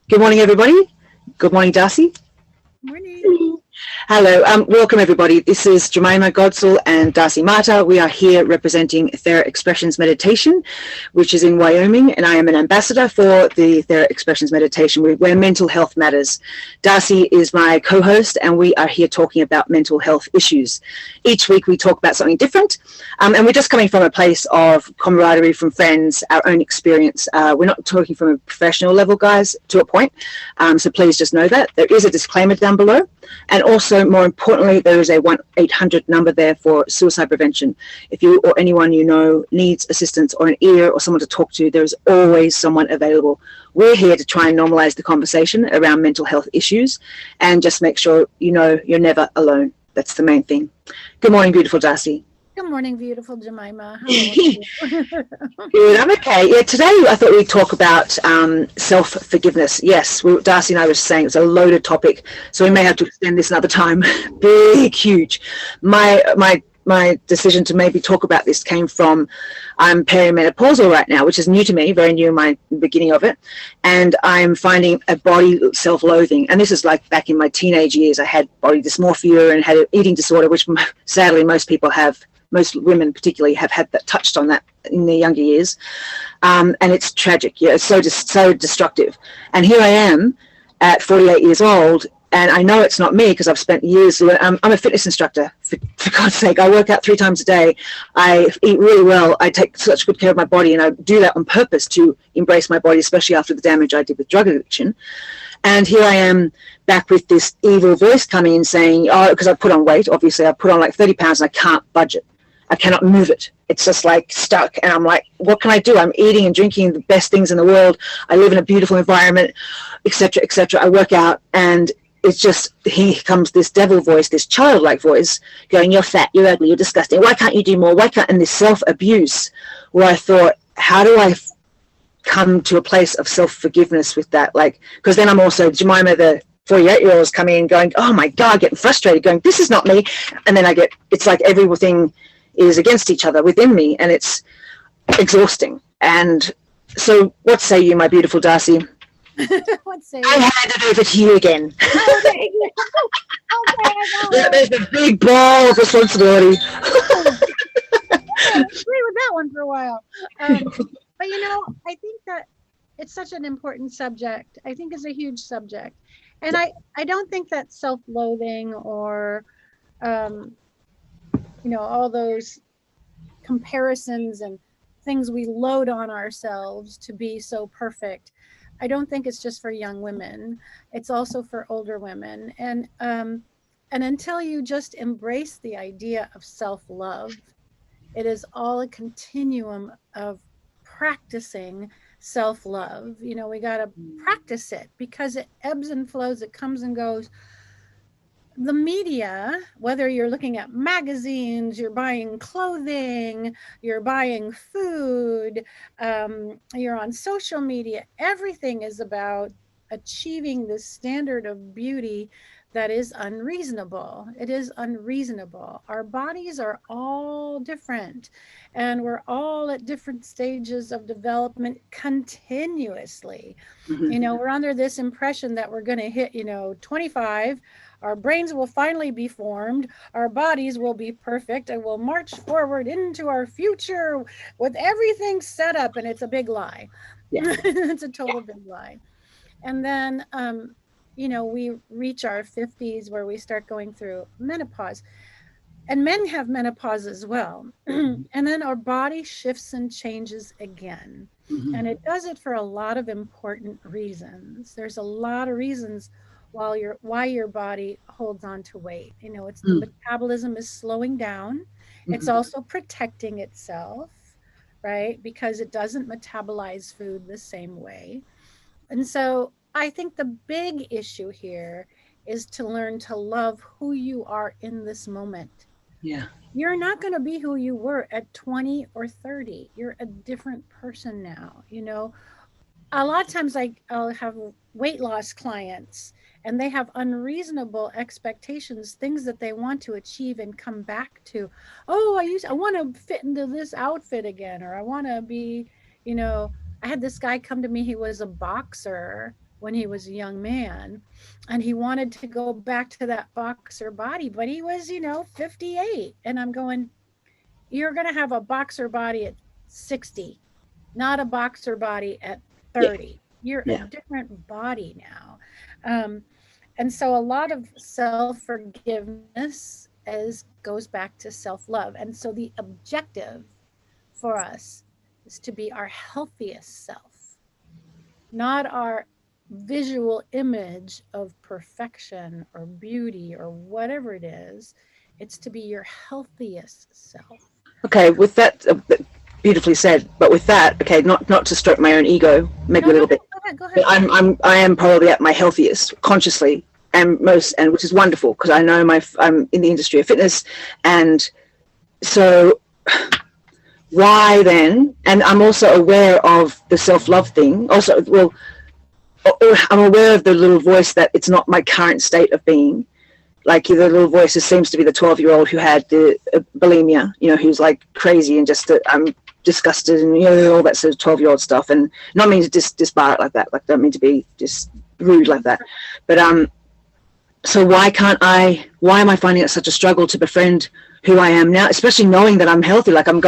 Good morning, everybody. Good morning, Darcy. Morning. Hello, welcome everybody. This is Jemima Godsall and Darcy Mata. We are here representing Theraexpressions Meditation, which is in Wyoming, and I am an ambassador for the Theraexpressions Meditation, where mental health matters. Darcy is my co-host, and we are here talking about mental health issues. Each week we talk about something different, and we're just coming from a place of camaraderie from friends, our own experience. We're not talking from a professional level, guys, to a point, so please just know that. There is a disclaimer down below. And also, more importantly, there is a 1-800 number there for suicide prevention. If you or anyone you know needs assistance or an ear or someone to talk to, there is always someone available. We're here to try and normalize the conversation around mental health issues and just make sure you know you're never alone. That's the main thing. Good morning, beautiful Darcy. Good morning, beautiful Jemima. How are you? Good, I'm okay. Yeah, today I thought we'd talk about self-forgiveness. Yes, Darcy and I were saying it's a loaded topic, so we may have to extend this another time. Big, huge. My decision to maybe talk about this came from I'm perimenopausal right now, which is new to me, very new in my beginning of it, and I'm finding a body self-loathing. And this is like back in my teenage years. I had body dysmorphia and had an eating disorder, which sadly most people have. Most women particularly have had that, touched on that in their younger years. And it's tragic. Yeah, it's so destructive. And here I am at 48 years old, and I know it's not me because I've spent years. I'm a fitness instructor, for God's sake. I work out 3 times a day. I eat really well. I take such good care of my body, and I do that on purpose to embrace my body, especially after the damage I did with drug addiction. And here I am back with this evil voice coming in saying, oh, because I put on weight, obviously I put on like 30 pounds and I can't budge it. I cannot move it. It's just like stuck. And I'm like, what can I do? I'm eating and drinking the best things in the world. I live in a beautiful environment, etc., etc. I work out, and it's just, here comes this devil voice, this childlike voice going, you're fat, you're ugly, you're disgusting. Why can't you do more? Why can't, and this self-abuse, where I thought, how do I come to a place of self-forgiveness with that? Like, because then I'm also Jemima, the 48-year-old, is coming in going, oh my God, getting frustrated, going, this is not me. And then it's like everything is against each other within me, and it's exhausting. And so what say you, my beautiful Darcy? What say I hand it over to you again. Okay. There's a big ball of responsibility. I agree with that one for a while. But I think that it's such an important subject. I think it's a huge subject. And I don't think that self-loathing or all those comparisons and things we load on ourselves to be so perfect. I don't think it's just for young women. It's also for older women. And until you just embrace the idea of self-love, it is all a continuum of practicing self-love. We got to practice it because it ebbs and flows. It comes and goes. The media, whether you're looking at magazines, you're buying clothing, you're buying food, you're on social media, everything is about achieving this standard of beauty that is unreasonable. It is unreasonable. Our bodies are all different, and we're all at different stages of development continuously. We're under this impression that we're going to hit, 25. Our brains will finally be formed. Our bodies will be perfect, and we'll march forward into our future with everything set up. And it's a big lie. Yeah. It's a total big lie. And then, we reach our 50s where we start going through menopause. And men have menopause as well. And then our body shifts and changes again. And it does it for a lot of important reasons. There's a lot of reasons why your body holds on to weight. It's the metabolism is slowing down. It's also protecting itself, right? Because it doesn't metabolize food the same way. And so I think the big issue here is to learn to love who you are in this moment. Yeah. You're not going to be who you were at 20 or 30. You're a different person now. A lot of times I'll have weight loss clients, and they have unreasonable expectations, things that they want to achieve and come back to. Oh, I want to fit into this outfit again, or I want to be, I had this guy come to me. He was a boxer when he was a young man, and he wanted to go back to that boxer body, but he was, 58. And I'm going, you're going to have a boxer body at 60, not a boxer body at 30. You're a different body now. And so a lot of self-forgiveness goes back to self-love. And so the objective for us is to be our healthiest self, not our visual image of perfection or beauty or whatever it is. It's to be your healthiest self. Okay, with that, beautifully said. But with that, okay, not to stroke my own ego, maybe a little bit. Go ahead. I am probably at my healthiest consciously, and which is wonderful, because I know I'm in the industry of fitness, and so why then? And I'm also aware of the self-love thing. Also, well, I'm aware of the little voice that it's not my current state of being. Like, the little voice seems to be the 12-year-old who had the bulimia, who's like crazy and just I'm disgusted and all that sort of 12-year-old stuff. And not mean to disbar it like that. Like, don't mean to be just rude like that. But so why am I finding it such a struggle to befriend who I am now, especially knowing that I'm healthy? Like, I'm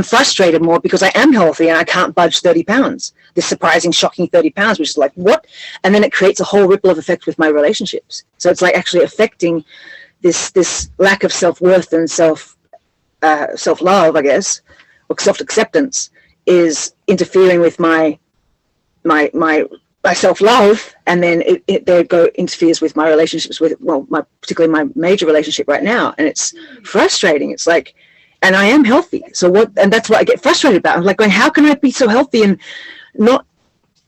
frustrated more because I am healthy and I can't budge 30 pounds, this surprising, shocking 30 pounds, which is like, what? And then it creates a whole ripple of effect with my relationships. So it's like actually affecting this lack of self-worth and self-love, I guess, or self-acceptance, is interfering with my self-love, and then it interferes with my relationships with, particularly my major relationship right now, and it's frustrating. It's like, and I am healthy, so what? And that's what I get frustrated about. I'm like going, how can I be so healthy and not?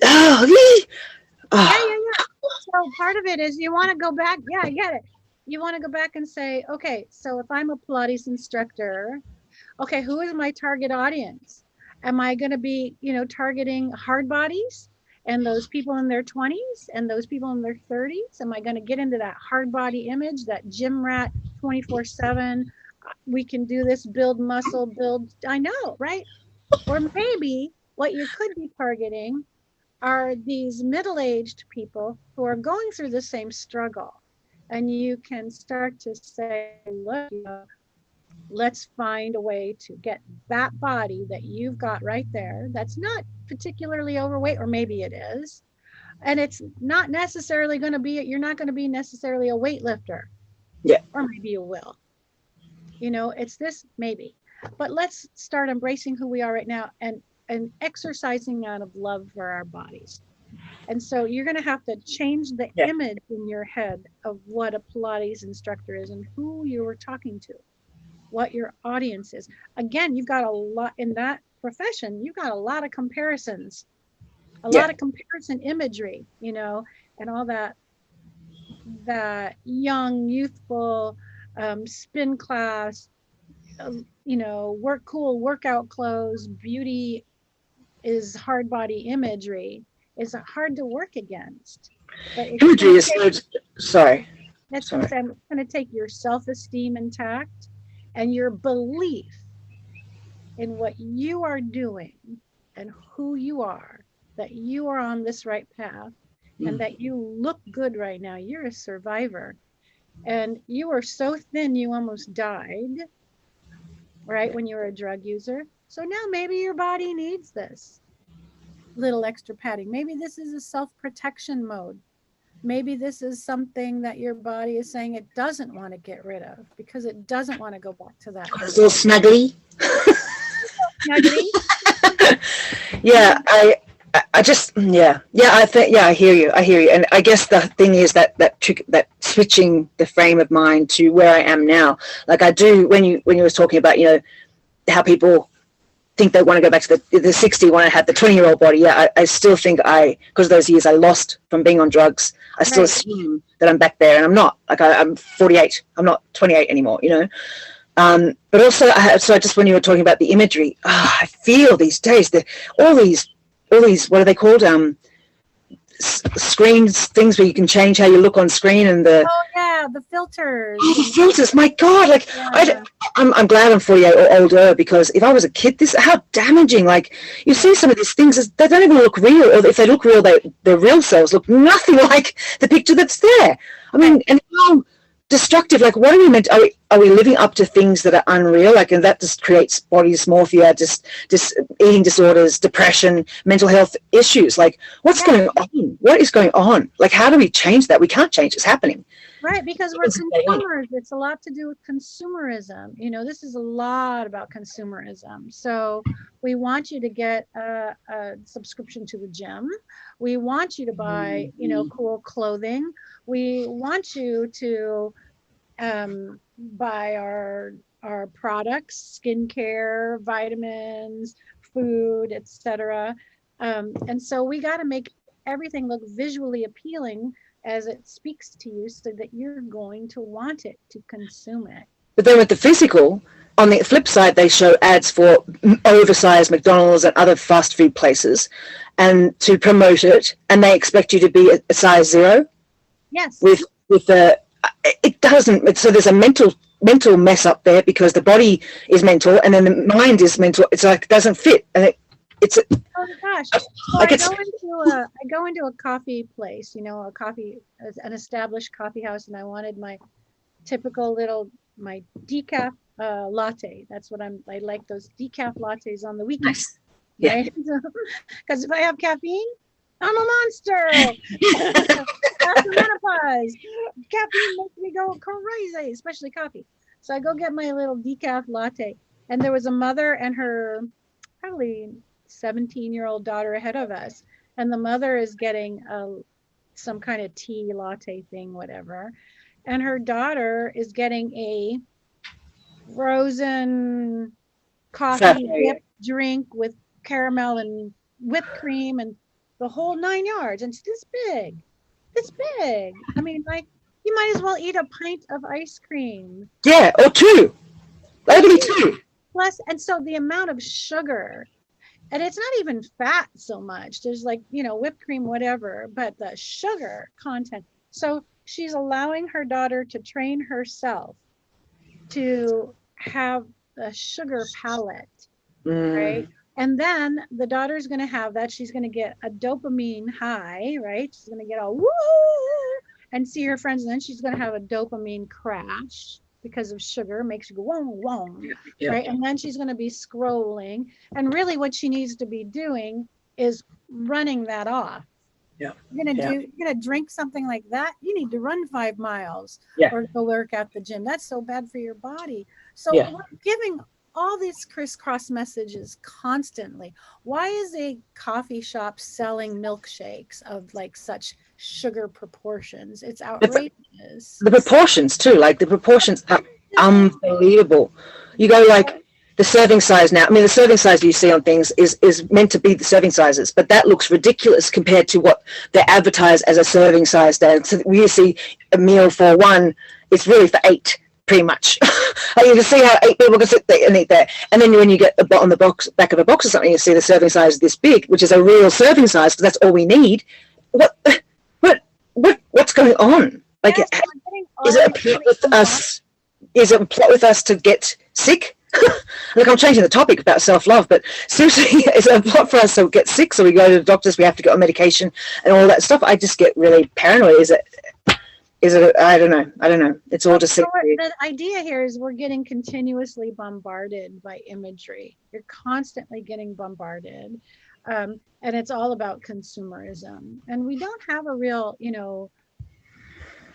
Yeah. So part of it is you want to go back. Yeah, I get it. You want to go back and say, okay, so if I'm a Pilates instructor, okay, who is my target audience? Am I going to be, targeting hard bodies? And those people in their 20s and those people in their 30s? Am I going to get into that hard body image, that gym rat 24/7? We can do this, build muscle, I know, right? Or maybe what you could be targeting are these middle-aged people who are going through the same struggle. And you can start to say, look, let's find a way to get that body that you've got right there that's not particularly overweight, or maybe it is, and it's not necessarily going to be, you're not going to be necessarily a weightlifter, or maybe you will, it's this maybe, but let's start embracing who we are right now and exercising out of love for our bodies. And so you're going to have to change the image in your head of what a Pilates instructor is and who you were talking to, what your audience is. Again, you've got a lot in that profession. You've got a lot of comparisons, lot of comparison imagery, and all that young, youthful, spin class, work cool, workout clothes, beauty is hard body imagery is hard to work against. But imagery is sorry. That's what I'm saying. It's going to take your self-esteem intact and your belief in what you are doing and who you are, that you are on this right path, and that you look good right now. You're a survivor, and you were so thin you almost died, right, when you were a drug user. So now maybe your body needs this little extra padding. Maybe this is a self-protection mode. Maybe this is something that your body is saying it doesn't want to get rid of because it doesn't want to go back to that. It's a little snuggly. I think, I hear you. And I guess the thing is that trick, that switching the frame of mind to where I am now. Like I do, when you were talking about, how people think they want to go back to the 60 when I had the 20-year-old body. Yeah, I still think because of those years I lost from being on drugs, I still assume that I'm back there, and I'm not. Like I'm 48. I'm not 28 anymore, But also, so just when you were talking about the imagery, I feel these days that all these, what are they called? Screens, things where you can change how you look on screen, and yeah, the filters. Oh, the filters, my God, like Yeah. I'm glad I'm 48 or older, because if I was a kid, this how damaging. Like you see some of these things, they don't even look real, or if they look real, their real selves look nothing like the picture that's there. I mean, and how destructive. Like, what are we meant? Are we living up to things that are unreal? Like, and that just creates body dysmorphia, just eating disorders, depression, mental health issues. Like, what's going on? What is going on? Like, how do we change that? We can't change. It's happening. Right, because we're consumers. It's a lot to do with consumerism. You know, this is a lot about consumerism. So we want you to get a subscription to the gym. We want you to buy, you know, cool clothing. We want you to buy our products, skincare, vitamins, food, etc. And so we got to make everything look visually appealing as it speaks to you, so that you're going to want it, to consume it. But then with the physical, on the flip side, they show ads for oversized McDonald's and other fast food places, and to promote it, and they expect you to be a size 0. Yes. With it doesn't. So there's a mental mess up there, because the body is mental and then the mind is mental. It's like it doesn't fit, and it's. Oh my gosh! So like I go into a coffee place, you know, an established coffee house, and I wanted my typical my decaf latte. That's what I like, those decaf lattes on the weekend. Nice. Yeah. Right? Because if I have caffeine, I'm a monster. After menopause, caffeine makes me go crazy, especially coffee. So I go get my little decaf latte, and there was a mother and her probably 17-year-old daughter ahead of us, and the mother is getting some kind of tea latte thing, whatever, and her daughter is getting a frozen coffee whipped drink with caramel and whipped cream and the whole 9 yards, and it's this big. I mean, like, you might as well eat a pint of ice cream. Yeah, or 2. Maybe 2. Plus, and so the amount of sugar, and it's not even fat so much. There's like, you know, whipped cream, whatever, but the sugar content. So she's allowing her daughter to train herself to have a sugar palate, right? And then the daughter's going to have that. She's going to get a dopamine high, right? She's going to get a woo and see her friends. And then she's going to have a dopamine crash, because of sugar makes you go wong wong, right? And then she's going to be scrolling, and really what she needs to be doing is running that off. You're gonna drink something like that, you need to run 5 miles or go work at the gym. That's so bad for your body. So we're giving all these crisscross messages constantly. Why is a coffee shop selling milkshakes of like such sugar proportions? It's outrageous. The proportions too, like the proportions are unbelievable. You go like the serving size now. I mean, the serving size you see on things is meant to be the serving sizes, but that looks ridiculous compared to what they advertise as a serving size there. So we see a meal for 1, it's really for 8, pretty much. You can see how 8 people can sit there and eat there. And then when you get on the back of a box or something, you see the serving size is this big, which is a real serving size, because that's all we need. What's going on? Like, is it a plot with us? Is it a plot with us to get sick? Look, I'm changing the topic about self-love, but seriously, is it a plot for us to get sick? So we go to the doctors, we have to get on medication and all that stuff. I just get really paranoid. Is it? I don't know. It's all just. So the idea here is we're getting continuously bombarded by imagery. You're constantly getting bombarded, and it's all about consumerism. And we don't have a real,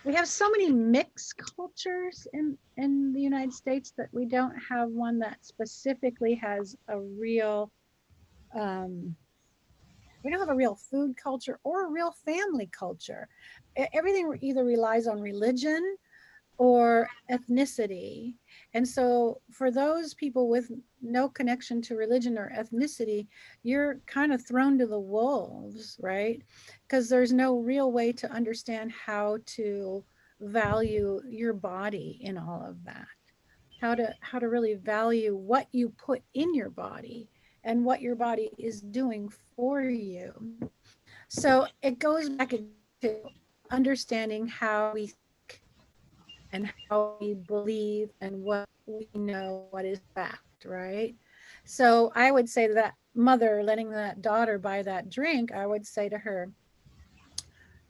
we have so many mixed cultures in the United States that we don't have one that specifically has a real. We don't have a real food culture or a real family culture. Everything either relies on religion or ethnicity. And so for those people with no connection to religion or ethnicity, you're kind of thrown to the wolves, right? Because there's no real way to understand how to value your body in all of that. How to really value what you put in your body and what your body is doing for you. So it goes back to understanding how we think and how we believe and what we know, what is fact, right? So I would say to that mother letting that daughter buy that drink, I would say to her,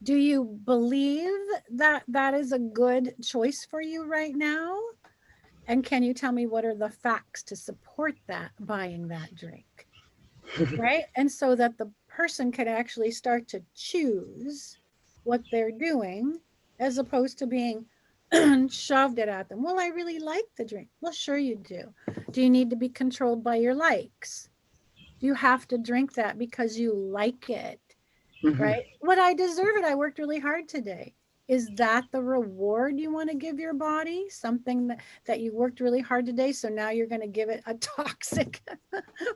do you believe that that is a good choice for you right now? And can you tell me what are the facts to support that buying that drink? Right? And so that the person can actually start to choose what they're doing as opposed to being shoved it at them. Well, I really like the drink. Well, sure you do. Do you need to be controlled by your likes? Do you have to drink that because you like it? Mhm. Right? Would I deserve it? I worked really hard today. Is that the reward you want to give your body? Something that you worked really hard today, so now you're going to give it a toxic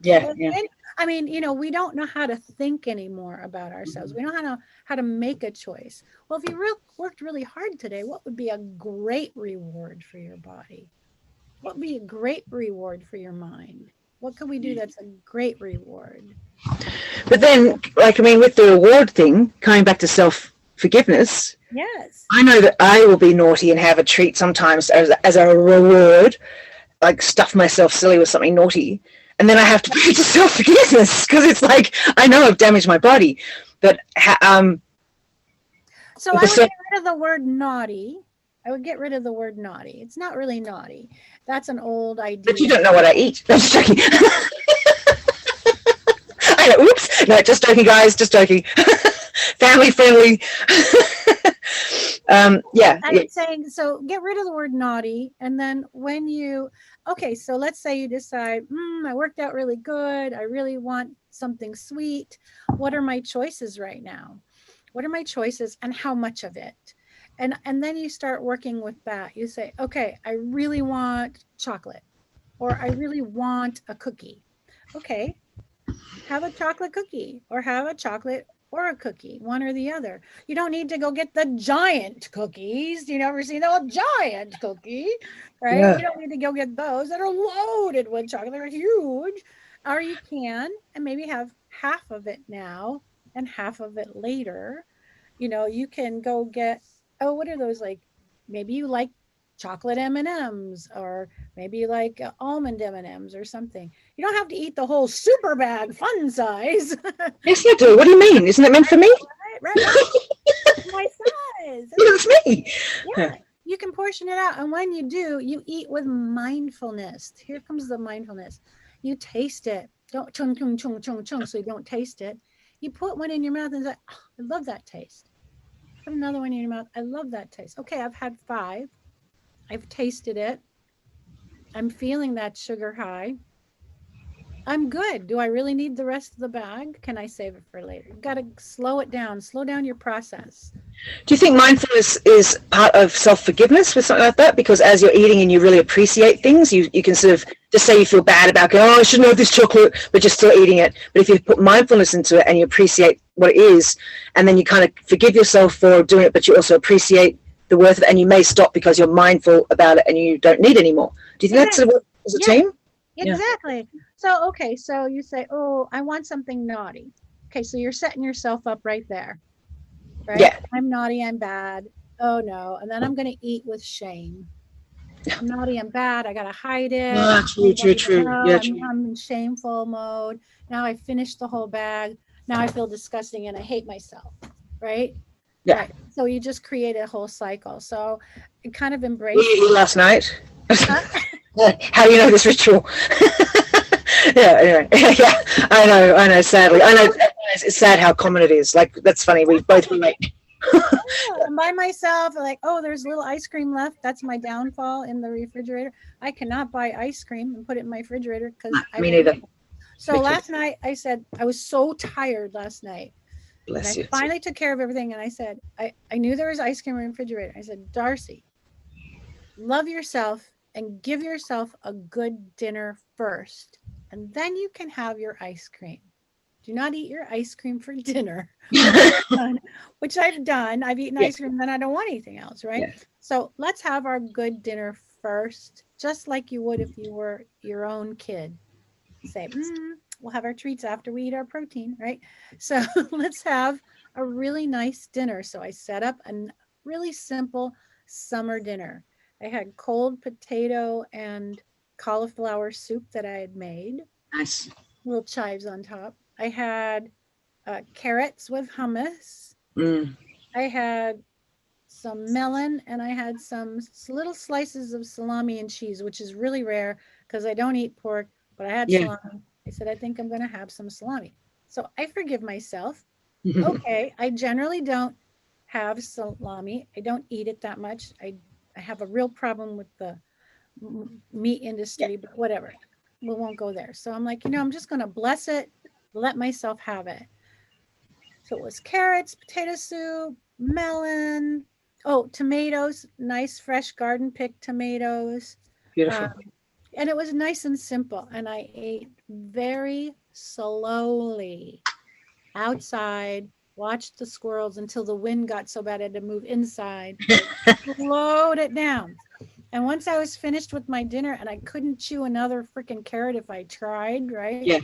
Yeah, yeah. poison? I mean, we don't know how to think anymore about ourselves. We don't know how to make a choice. Well, if you worked really hard today, what would be a great reward for your body? What would be a great reward for your mind? What can we do that's a great reward? But then, like, I mean, with the reward thing, coming back to self-forgiveness, Yes. I know that I will be naughty and have a treat sometimes as a reward, like stuff myself silly with something naughty. And then I have to practice self-forgiveness because it's like, I know I've damaged my body. But So I would get rid of the word naughty. I would get rid of the word naughty. It's not really naughty. That's an old idea. but you don't know what I eat. I'm just joking. I know, oops. No, just joking, guys. Just joking. Family friendly. Yeah. I'm saying, so get rid of the word naughty. And then when so let's say you decide, I worked out really good. I really want something sweet. What are my choices right now? What are my choices and how much of it? And then you start working with that. You say, okay, I really want chocolate, or I really want a cookie. Okay, have a chocolate cookie, or have a chocolate or a cookie, one or the other. You don't need to go get the giant cookies. You never seen a giant cookie, right? Yeah. You don't need to go get those that are loaded with chocolate. They're huge. Or you can, and maybe have half of it now and half of it later. You can go get, what are those, like, maybe you like chocolate M&Ms, or maybe you like almond M&Ms or something. You don't have to eat the whole super bag fun size. Yes, I do. What do you mean? Isn't it meant for me? Right. That's my size. That's me. Yeah. You can portion it out. And when you do, you eat with mindfulness. Here comes the mindfulness. You taste it. Don't chung, chung, chung, chung, chung, so you don't taste it. You put one in your mouth and say, oh, I love that taste. Put another one in your mouth. I love that taste. Okay, I've had 5. I've tasted it. I'm feeling that sugar high. I'm good. Do I really need the rest of the bag? Can I save it for later? You've got to slow it down. Slow down your process. Do you think mindfulness is part of self-forgiveness with something like that? Because as you're eating and you really appreciate things, you can sort of just say you feel bad about going, oh, I shouldn't have this chocolate, but you're still eating it. But if you put mindfulness into it and you appreciate what it is, and then you kind of forgive yourself for doing it, but you also appreciate the worth of it, and you may stop because you're mindful about it and you don't need any more. Do you think that's sort of what as a team? Exactly. Yeah. So, okay, so you say, oh, I want something naughty. Okay, so you're setting yourself up right there. Right? Yeah. I'm naughty, I'm bad. Oh no. And then I'm going to eat with shame. I'm naughty, I'm bad. I got to hide it. True. Yeah, I'm in shameful mode. Now I finished the whole bag. Now I feel disgusting and I hate myself. Right? Yeah. Right. So you just create a whole cycle. So it kind of embrace. Last night. How do you know this ritual? Yeah, anyway. Yeah, I know, sadly. I know it's sad how common it is. Like, that's funny. We both relate. I'm by myself, like, oh, there's a little ice cream left. That's my downfall in the refrigerator. I cannot buy ice cream and put it in my refrigerator because Me neither. So last night I said, I was so tired last night. Bless and you. I finally took care of everything. And I said, I knew there was ice cream in the refrigerator. I said, Darcy, love yourself and give yourself a good dinner first. And then you can have your ice cream. Do not eat your ice cream for dinner, which I've done. I've eaten ice cream, then I don't want anything else, right? Yeah. So let's have our good dinner first, just like you would if you were your own kid. Say, we'll have our treats after we eat our protein, right? So let's have a really nice dinner. So I set up a really simple summer dinner. I had cold potato and cauliflower soup that I had made, Nice. little chives on top. I had carrots with hummus. Mm. I had some melon, and I had some little slices of salami and cheese, which is really rare because I don't eat pork, but I had Yeah. salami. I said, I think I'm going to have some salami. So I forgive myself. Okay, I generally don't have salami. I don't eat it that much. I have a real problem with the meat Yeah. industry, but whatever. We won't go there. So I'm like, I'm just going to bless it, let myself have it. So it was carrots, potato soup, melon, oh, tomatoes, nice fresh garden picked tomatoes. Um, Beautiful. and it was nice and simple. And I ate very slowly outside, watched the squirrels until the wind got so bad I had to move inside, slowed it down. And once I was finished with my dinner, and I couldn't chew another freaking carrot if I tried, right? Yeah.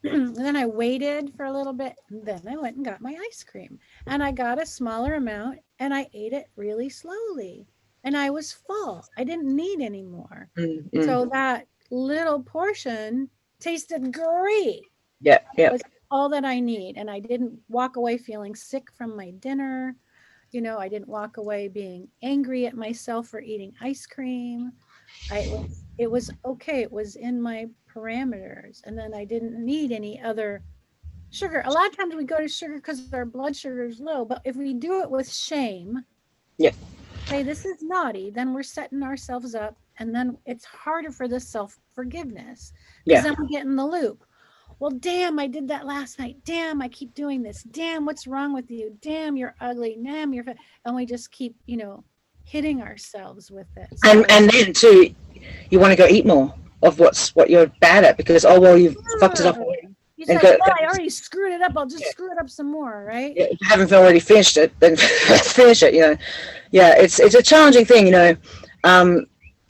And then I waited for a little bit, and then I went and got my ice cream. And I got a smaller amount, and I ate it really slowly. And I was full. I didn't need any more. Mm. So that little portion tasted great. Yeah. Yeah. Was all that I need. And I didn't walk away feeling sick from my dinner. I didn't walk away being angry at myself for eating ice cream. It was okay. It was in my parameters. And then I didn't need any other sugar. A lot of times we go to sugar because our blood sugar is low. But if we do it with shame, Yeah. say this is naughty, then we're setting ourselves up. And then it's harder for the self-forgiveness. Because then we get in the loop. Well, damn, I did that last night. Damn, I keep doing this. Damn, what's wrong with you? Damn, you're ugly. Damn, you're fat. And we just keep, hitting ourselves with it. So, And then too, you want to go eat more of what you're bad at because you've fucked it up already. You say, I already screwed it up. I'll just screw it up some more, right? If you haven't already finished it, then finish it. Yeah, it's a challenging thing,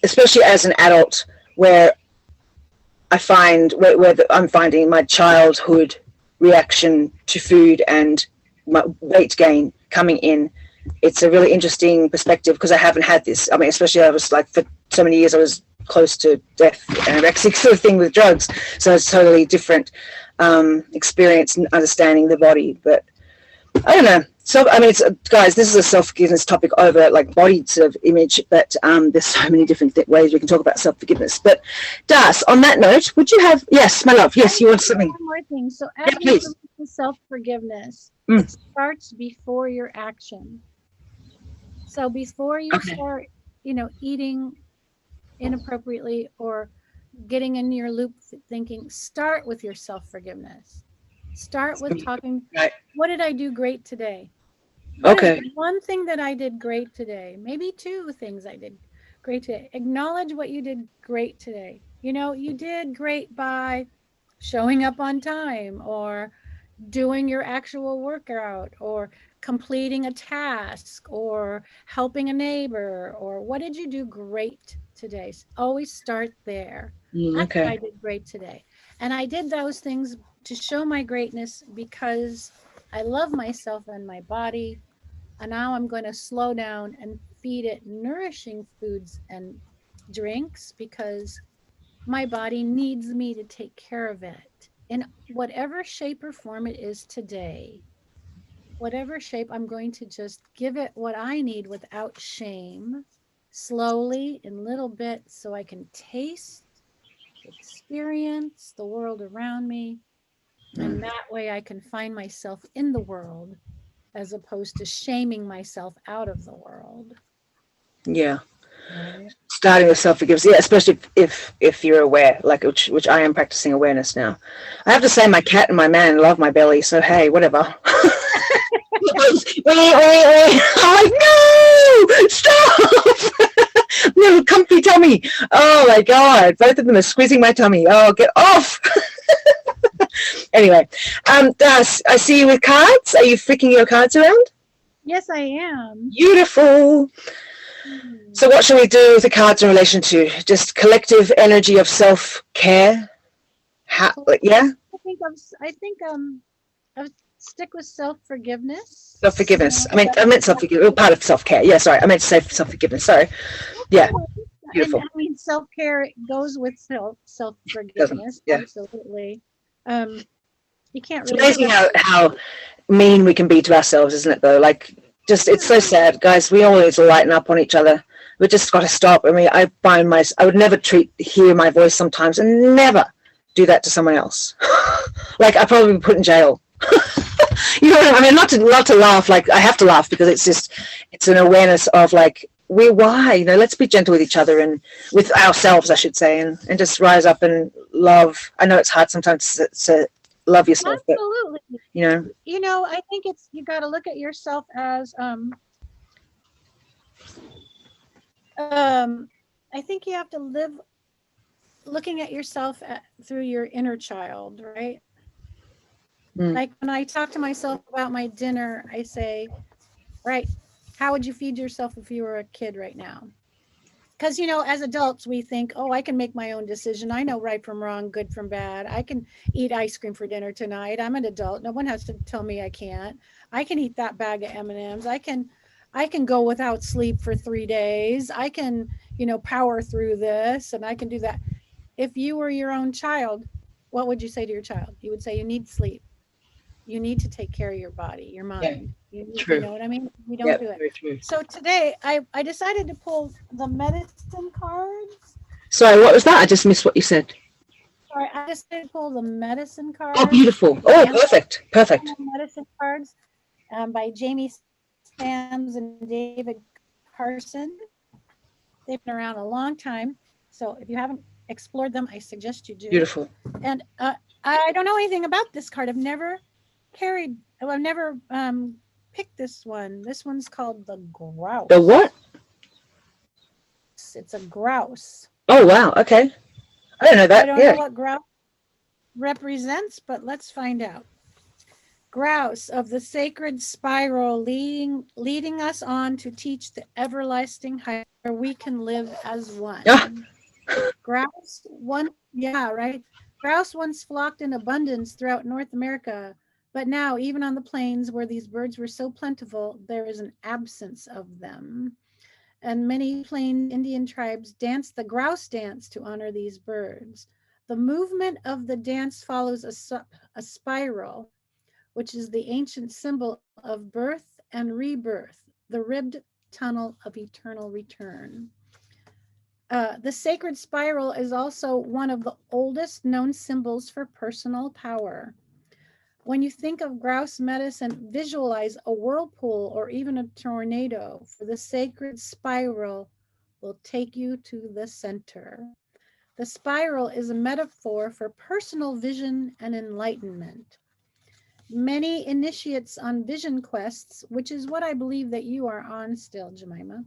especially as an adult, where I find where I'm finding my childhood reaction to food and my weight gain coming in. It's a really interesting perspective because I haven't had this. I mean, especially I was like for so many years I was close to death, anorexic sort of thing with drugs. So it's totally different experience and understanding the body. But I don't know. So I mean, guys, this is a self-forgiveness topic over like body sort of image, but there's so many different ways we can talk about self-forgiveness. But Das, on that note, would you have? Yes, my love. Yes, you want something? One more thing. So as to self-forgiveness, it starts before your action. So before you start, eating inappropriately or getting in your loop thinking, start with your self-forgiveness. Start with talking, what did I do great today? One thing that I did great today, maybe two things I did great today. Acknowledge what you did great today. You did great by showing up on time or doing your actual workout or completing a task or helping a neighbor, or what did you do great today? Always start there. That's what I did great today. And I did those things to show my greatness because I love myself and my body. And now I'm going to slow down and feed it nourishing foods and drinks because my body needs me to take care of it in whatever shape or form it is today. Whatever shape, I'm going to just give it what I need without shame, slowly in little bits, so I can taste, experience the world around me. And that way I can find myself in the world as opposed to shaming myself out of the world. Yeah. Starting with self-forgiveness, especially if you're aware, like which I am practicing awareness now. I have to say, my cat and my man love my belly, so hey, whatever. I'm like, no, stop! Little comfy tummy. Oh my god, both of them are squeezing my tummy. Oh, get off! Anyway, Das, I see you with cards. Are you flicking your cards around? Yes, I am. Beautiful. So what should we do with the cards in relation to just collective energy of self-care? I think stick with self-forgiveness. Self-forgiveness. I meant self-forgiveness. Part of self-care. Yeah, sorry. I meant to say self-forgiveness. Sorry. Yeah. Beautiful. And I mean, self-care goes with self-forgiveness. Yeah. Absolutely. You can't It's really. amazing how mean we can be to ourselves, isn't it, though? Like, just, it's so sad, guys. We all need to lighten up on each other. We just got to stop. I mean, I would never hear my voice sometimes, and never do that to someone else. Like, I'd probably be put in jail. You know what I mean? Not to laugh. Like, I have to laugh because it's an awareness of, like, why, you know, let's be gentle with each other and with ourselves, I should say, and just rise up and love. I know it's hard sometimes to love yourself, Absolutely. but you know, I think you got to look at yourself as I think you have to live looking at yourself through your inner child, right? Like when I talk to myself about my dinner, I say, right, how would you feed yourself if you were a kid right now? Because, you know, as adults, we think, oh, I can make my own decision. I know right from wrong, good from bad. I can eat ice cream for dinner tonight. I'm an adult. No one has to tell me I can't. I can eat that bag of M&Ms. I can go without sleep for 3 days. I can, you know, power through this, and I can do that. If you were your own child, what would you say to your child? You would say, you need sleep. You need to take care of your body, your mind. You know what I mean? We don't do it. Very true. So today I decided to pull the medicine cards. Sorry, what was that? I just missed what you said. Sorry, I decided to pull the medicine cards. Oh, beautiful. Oh, perfect. Perfect. Medicine cards by Jamie Sams and David Carson. They've been around a long time. So if you haven't explored them, I suggest you do. Beautiful. And I don't know anything about this card. I've never picked this one. This one's called the grouse. The what? It's a grouse. Oh, wow. Okay. I don't know that. I don't know what grouse represents, but let's find out. Grouse of the sacred spiral leading us on to teach the everlasting height where we can live as one. Grouse Grouse once flocked in abundance throughout North America, but now even on the plains where these birds were so plentiful, there is an absence of them. And many plain Indian tribes dance the grouse dance to honor these birds. The movement of the dance follows a spiral, which is the ancient symbol of birth and rebirth, the ribbed tunnel of eternal return. The sacred spiral is also one of the oldest known symbols for personal power. When you think of grouse medicine, visualize a whirlpool or even a tornado, for the sacred spiral will take you to the center. The spiral is a metaphor for personal vision and enlightenment. Many initiates on vision quests, which is what I believe that you are on still, Jemima,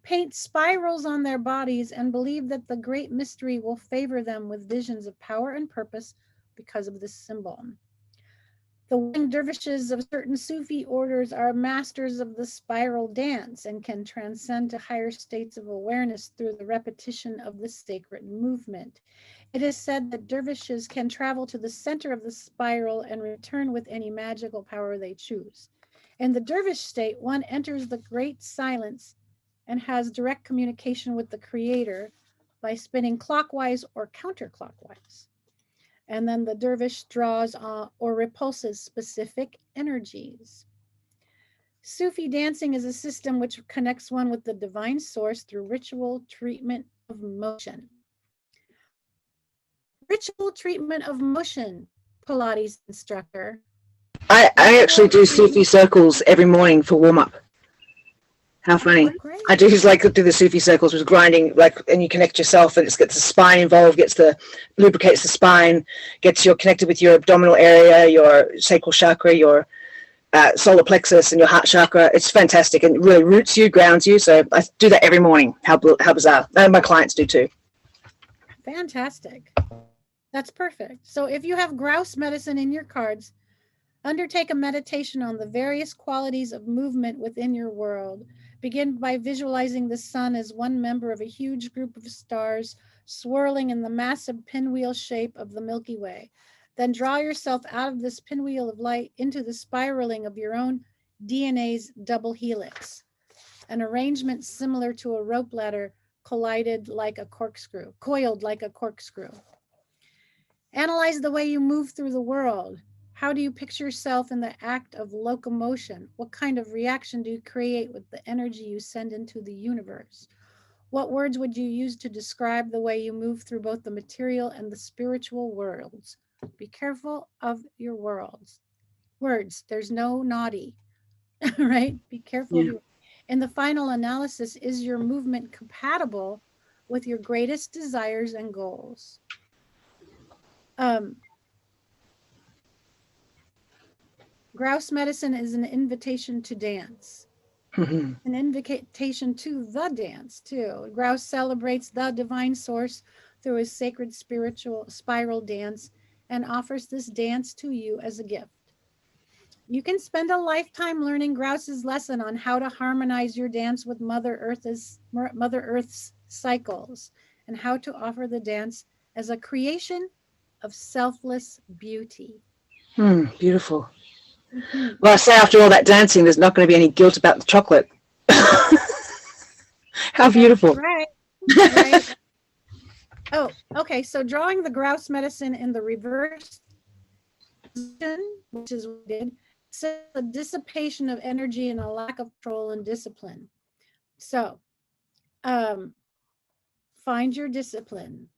paint spirals on their bodies and believe that the great mystery will favor them with visions of power and purpose because of this symbol. The winged dervishes of certain Sufi orders are masters of the spiral dance and can transcend to higher states of awareness through the repetition of the sacred movement. It is said that dervishes can travel to the center of the spiral and return with any magical power they choose. In the dervish state, one enters the great silence and has direct communication with the creator by spinning clockwise or counterclockwise. And then the dervish draws or repulses specific energies. Sufi dancing is a system which connects one with the divine source through ritual treatment of motion. Ritual treatment of motion, Pilates instructor. I actually do Sufi circles every morning for warm-up. How funny. I do the Sufi circles with grinding, and you connect yourself, and it gets the spine involved, lubricates the spine, you're connected with your abdominal area, your sacral chakra, your solar plexus, and your heart chakra. It's fantastic, and it really roots you, grounds you. So I do that every morning. How bizarre. And my clients do too. Fantastic. That's perfect. So if you have grouse medicine in your cards, undertake a meditation on the various qualities of movement within your world. Begin by visualizing the sun as one member of a huge group of stars swirling in the massive pinwheel shape of the Milky Way. Then draw yourself out of this pinwheel of light into the spiraling of your own DNA's double helix, an arrangement similar to a rope ladder coiled like a corkscrew. Analyze the way you move through the world. How do you picture yourself in the act of locomotion? What kind of reaction do you create with the energy you send into the universe? What words would you use to describe the way you move through both the material and the spiritual worlds? Be careful of your words. There's no naughty, right? Be careful. Yeah. In the final analysis, is your movement compatible with your greatest desires and goals? Grouse medicine is an invitation to dance. An invitation to the dance, too. Grouse celebrates the divine source through his sacred spiritual spiral dance and offers this dance to you as a gift. You can spend a lifetime learning Grouse's lesson on how to harmonize your dance with Mother Earth's cycles and how to offer the dance as a creation of selfless beauty. Beautiful. Well, I say after all that dancing, there's not going to be any guilt about the chocolate. How beautiful. Right. Oh, okay. So drawing the grouse medicine in the reverse, which is what we did, so a dissipation of energy and a lack of control and discipline. So find your discipline.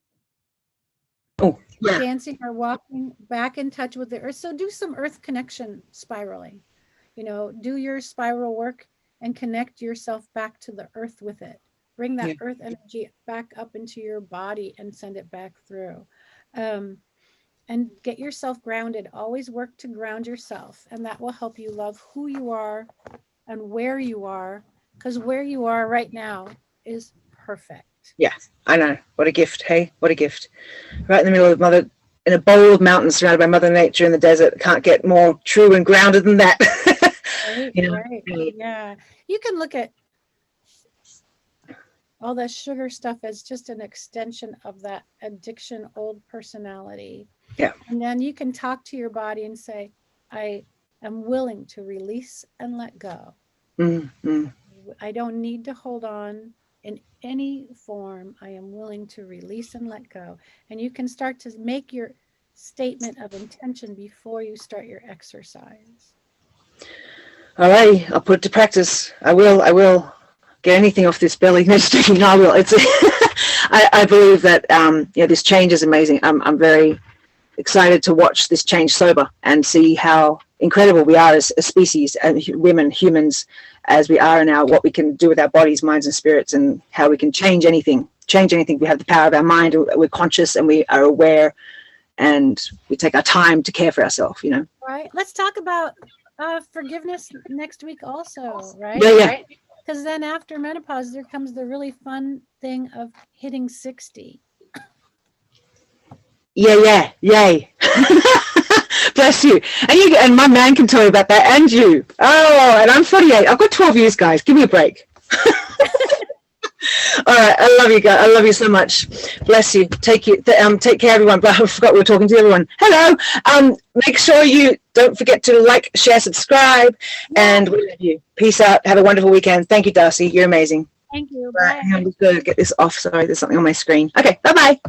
Oh, yeah. Dancing or walking back in touch with the earth. So do some earth connection spiraling. Do your spiral work and connect yourself back to the earth with it. Bring that earth energy back up into your body and send it back through. And get yourself grounded. Always work to ground yourself. And that will help you love who you are and where you are. Because where you are right now is perfect. Yeah, I know. What a gift. Hey, what a gift. Right in the middle of in a bowl of mountains surrounded by Mother Nature in the desert. Can't get more true and grounded than that. Right. Yeah. You can look at all that sugar stuff as just an extension of that addiction, old personality. Yeah. And then you can talk to your body and say, I am willing to release and let go. I don't need to hold on in any form. I am willing to release and let go. And you can start to make your statement of intention before you start your exercise. All right, I'll put it to practice. I will get anything off this belly. No, just joking. I will. It's I believe that this change is amazing. I'm very excited to watch this change sober and see how incredible we are as a species and humans as we are now, what we can do with our bodies, minds and spirits, and how we can change anything. We have the power of our mind. We're conscious and we are aware, and we take our time to care for ourselves, Right. Let's talk about forgiveness next week also, right? Yeah. Because then after menopause, there comes the really fun thing of hitting 60. Yeah. Yay. Bless you. And my man can tell you about that, and you. Oh, and I'm 48. I've got 12 years, guys. Give me a break. All right. I love you guys. I love you so much. Bless you. Take care, everyone. But I forgot we were talking to everyone. Hello. Make sure you don't forget to like, share, subscribe, and we love you. Peace out. Have a wonderful weekend. Thank you, Darcy. You're amazing. Thank you. Right, Bye. I'm just going to get this off. Sorry, there's something on my screen. Okay. Bye-bye.